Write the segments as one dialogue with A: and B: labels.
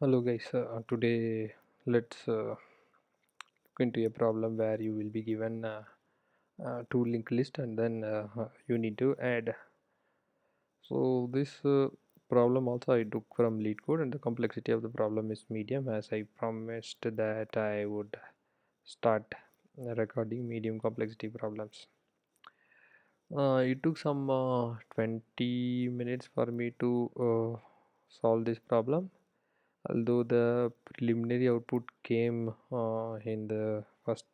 A: Hello guys, today let's look into a problem where you will be given two linked list and then you need to add. So this problem also I took from Leet code, and the complexity of the problem is medium, as I promised that I would start recording medium complexity problems. It took some 20 minutes for me to solve this problem, although the preliminary output came in the first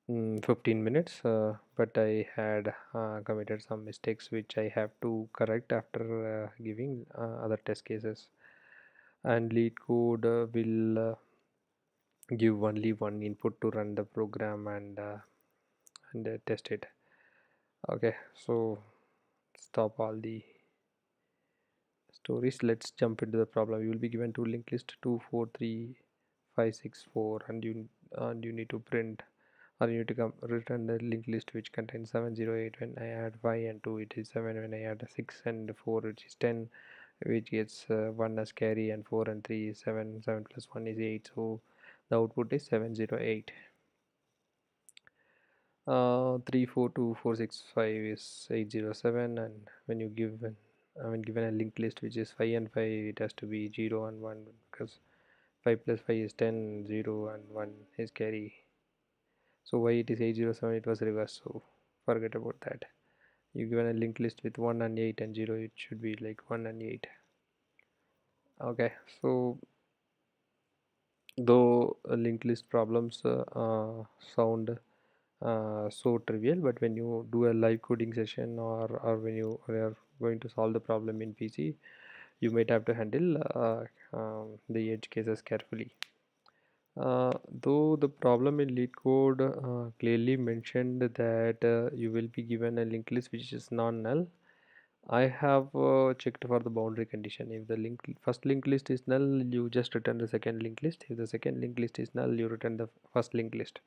A: 15 minutes, but I had committed some mistakes which I have to correct after giving other test cases. And lead code will give only one input to run the program and test it. Okay, so stop all the stories. Let's jump into the problem. You will be given two linked list 2 4 3 5 6 4, and you need to print, or you need to return the linked list which contains 708. When I add 5 and 2 it is 7, when I add 6 and 4 which is 10, which gets 1 as carry, and 4 and 3 is 7, 7 plus 1 is 8, so the output is 708. 3 4 2 4 6 5 is 807, and when you give when given a linked list which is 5 and 5, it has to be 0 and 1, because 5 plus 5 is 10, 0 and 1 is carry. So why it is 807, it was reversed, so forget about that. You given a linked list with 1 and 8 and 0, it should be like 1 and 8. Okay, so though linked list problems sound so trivial, but when you do a live coding session, or when you are going to solve the problem in PC, you might have to handle the edge cases carefully. Though the problem in lead code clearly mentioned that you will be given a linked list which is non-null, I have checked for the boundary condition. If the first linked list is null, you just return the second linked list. If the second linked list is null, you return the first linked list.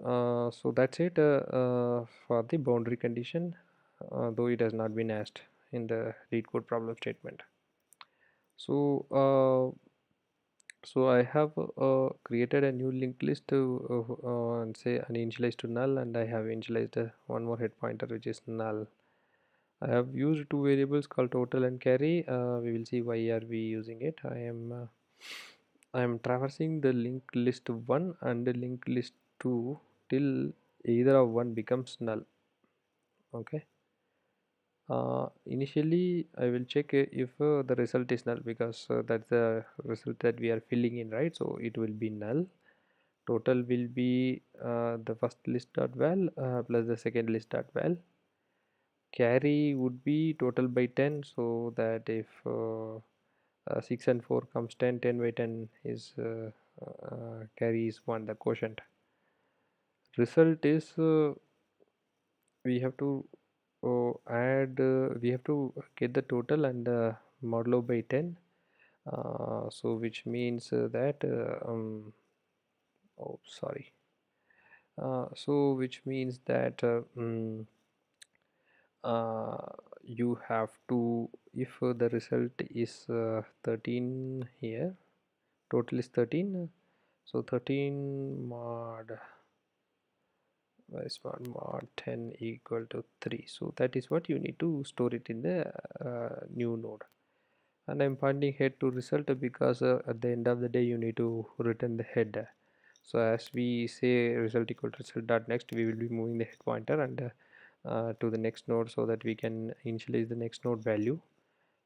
A: So that's it for the boundary condition, though it has not been asked in the lead code problem statement. So I have created a new linked list and say an initialized to null, and I have initialized one more head pointer which is null. I have used two variables called total and carry. We will see why are we using it. I am traversing the linked list 1 and the linked list 2 till either of one becomes null. Okay. Initially I will check if the result is null, because that's the result that we are filling in, right? So it will be null. Total will be the first list dot val plus the second list dot val. Carry would be total by 10, so that if 6 and 4 comes 10, 10 by 10 is carry is 1, the quotient. Result is we have to add we have to get the total and modulo by 10, so which means that oh sorry so which means that you have to, if the result is 13 here, total is 13, so 13 mod mod 10 equal to 3, so that is what you need to store it in the new node. And I'm pointing head to result because at the end of the day you need to return the head. So as we say result equal to result dot next, we will be moving the head pointer and to the next node, so that we can initialize the next node value.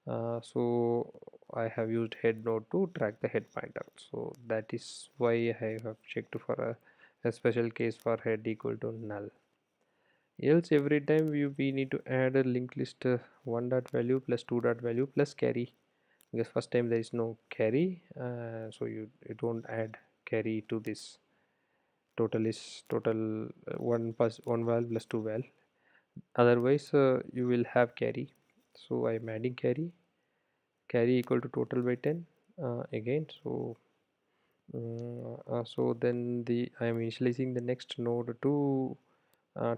A: So I have used head node to track the head pointer, so that is why I have checked for a special case for head equal to null. Else every time we need to add a linked list 1 dot value plus 2 dot value plus carry, because first time there is no carry, so you don't add carry to this. Total is total 1 plus 1 val plus 2 val, otherwise you will have carry. So I am adding carry equal to total by 10 again. So so then I am initializing the next node to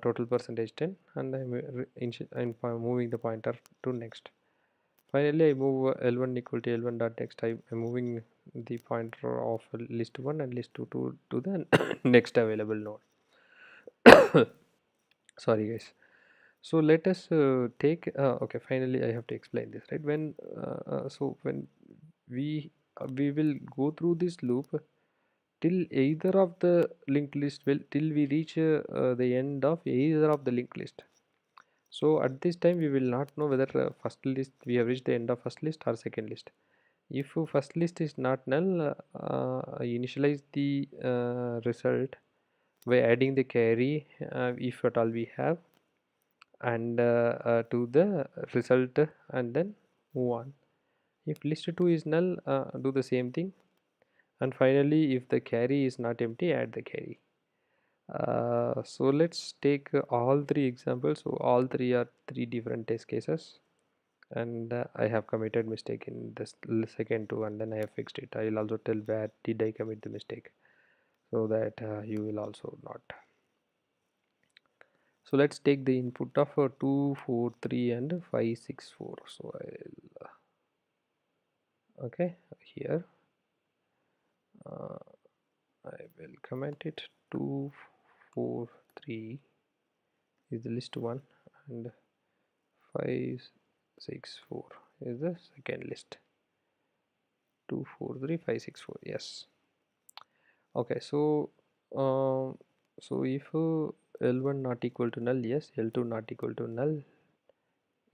A: total percentage 10, and I'm moving the pointer to next. Finally, I move L1 equal to L1 dot next. I'm moving the pointer of list 1 and list 2 to the next available node. Sorry, guys. So let us take okay. Finally, I have to explain this, right? When we will go through this loop till either of the linked list will till we reach the end of either of the linked list. So at this time we will not know whether first list we have reached the end of first list or second list. If first list is not null, initialize the result by adding the carry if at all we have, and to the result, and then move on. If list 2 is null, do the same thing, and finally if the carry is not empty, add the carry. So let's take all three examples. So all three are three different test cases, and I have committed mistake in this second two, and then I have fixed it. I will also tell where did I commit the mistake, so that you will also not. So let's take the input of 2 4 3 and 5 6 4. So I'll okay, here I will comment it. 2 4 3 is the list 1, and 5 6 4 is the second list. 2 4 3 5 6 4. Yes. Okay, so if L1 not equal to null, yes. L2 not equal to null,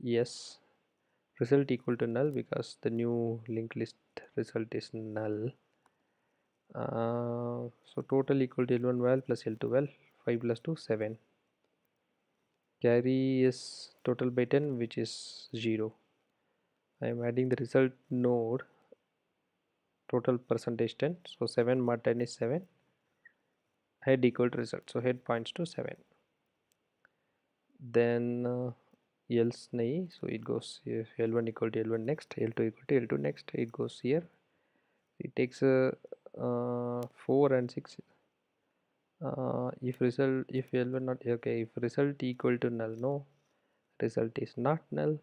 A: yes. Result equal to null because the new linked list result is null. So total equal to L1 val plus L2 val. 5 plus 2 7. Carry is total by 10, which is 0. I am adding the result node total percentage 10. So 7 mod 10 is 7. Head equal to result. So head points to 7. Then else nahi, so it goes if L1 equal to L1 next, L2 equal to L2 next, it goes here. It takes 4 and 6. If L1 not okay, if result equal to null, no, result is not null,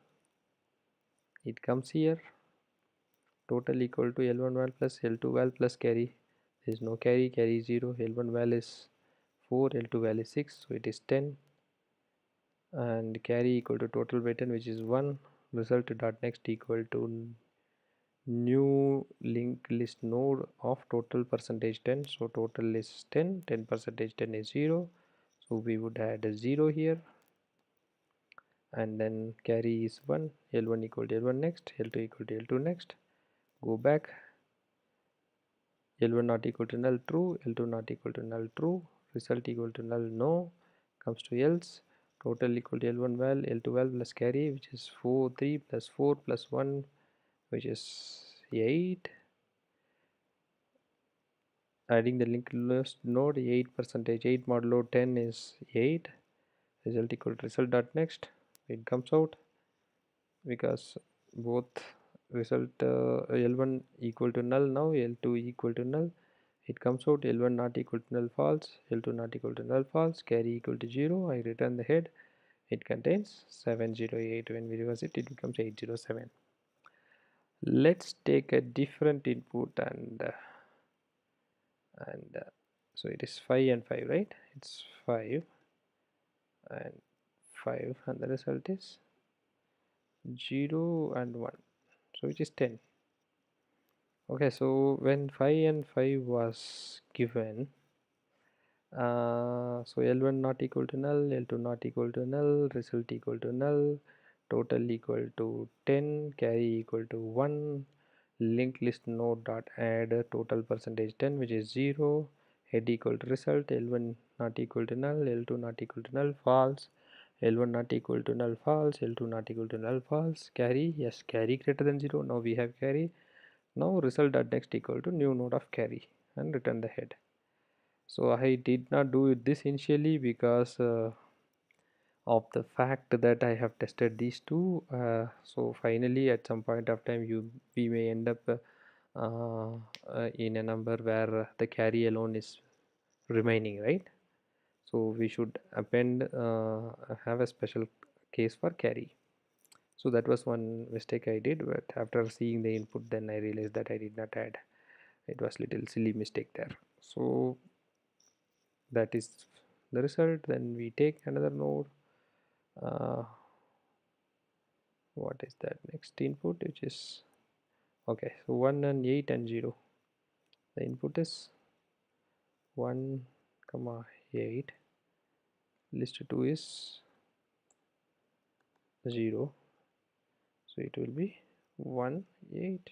A: it comes here. Total equal to L1 val plus L2 val plus carry. There is no carry, carry is 0. L1 val is 4, L2 val is 6, so it is 10, and carry equal to total by 10, which is 1. Result dot next equal to new linked list node of total percentage 10. So total is 10, 10 percentage 10 is 0, so we would add a 0 here, and then carry is 1. L1 equal to L1 next, L2 equal to L2 next. Go back. L1 not equal to null, true. L2 not equal to null, true. Result equal to null, no. Comes to else. Total equal to L1 val, L2 val plus carry, which is 4 3 plus 4 plus 1, which is 8. Adding the linked list node, 8 percentage 8 modulo 10 is 8. Result equal to result dot next. It comes out because both result L1 equal to null, now L2 equal to null. It comes out L1 not equal to null, false. L2 not equal to null, false. Carry equal to 0. I return the head. It contains 708. When we reverse it, it becomes 807. Let's take a different input, and so it is 5 and 5, right? It's 5 and 5, and the result is 0 and 1, so which is 10. Okay, so when 5 and 5 was given, so L1 not equal to null, L2 not equal to null, result equal to null, total equal to 10, carry equal to 1, linked list node dot add total percentage 10, which is 0, head equal to result, L1 not equal to null, L2 not equal to null, false, L1 not equal to null, false, L2 not equal to null, false, carry, yes, carry greater than 0, now we have carry. Now result dot next equal to new node of carry, and return the head. So I did not do this initially because of the fact that I have tested these two. So finally at some point of time we may end up in a number where the carry alone is remaining, right? So we should append have a special case for carry. So that was one mistake I did, but after seeing the input then I realized that I did not add. It was little silly mistake there. So that is the result. Then we take another node. uh, what is that next input, which is okay, so 1 and 8 and 0. The input is 1 comma 8, list 2 is 0, so it will be 1 8.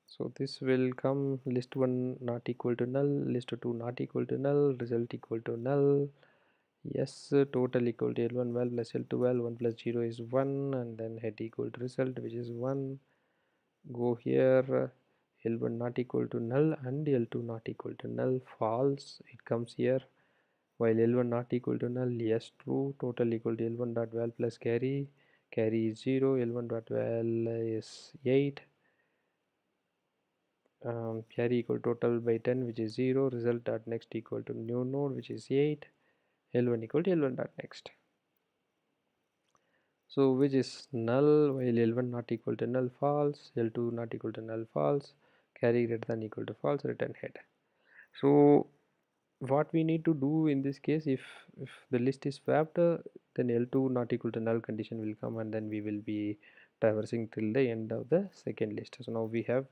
A: So this will come list 1 not equal to null, list 2 not equal to null, result equal to null. Yes, total equal to L1 well plus L2 well, 1 plus 0 is 1, and then head equal to result, which is 1. Go here, L1 not equal to null and L2 not equal to null, false, it comes here. While L1 not equal to null, yes, true, total equal to L1 dot val plus carry, carry is 0, L1 dot val is 8, carry equal total by 10, which is 0, result dot next equal to new node, which is 8, L1 equal to L1 dot next. So which is null, while L1 not equal to null, false, L2 not equal to null, false, carry greater than equal to false, return head. So what we need to do in this case, if the list is swapped, then L2 not equal to null condition will come, and then we will be traversing till the end of the second list. So now we have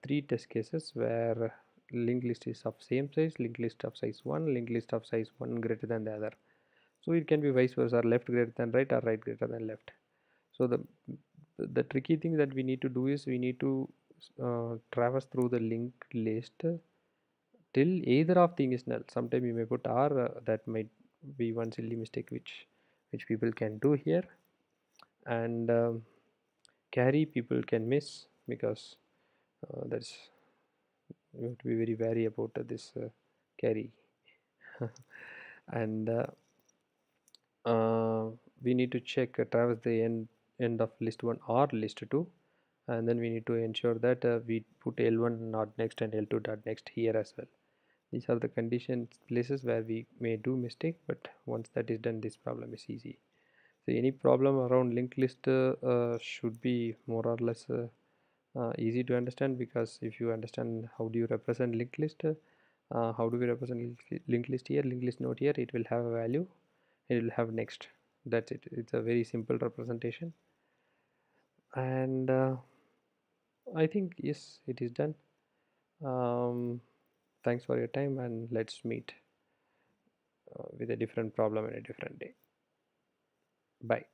A: three test cases where linked list is of same size, linked list of size 1, linked list of size 1 greater than the other. So it can be vice versa, left greater than right or right greater than left. So the tricky thing that we need to do is we need to traverse through the linked list till either of thing is null. Sometime you may put r, that might be one silly mistake which people can do here. And carry people can miss, because that's, you have to be very wary about this carry. And we need to check traverse the end of list 1 or list 2, and then we need to ensure that we put L1 not next and L2 dot next here as well. These are the conditions places where we may do mistake, but once that is done, this problem is easy. So any problem around linked list should be more or less easy to understand, because if you understand how do you represent linked list, how do we represent linked list here, linked list node here, it will have a value, it will have next, that's it. It's a very simple representation. And I think yes, it is done. Thanks for your time, and let's meet with a different problem in a different day. Bye.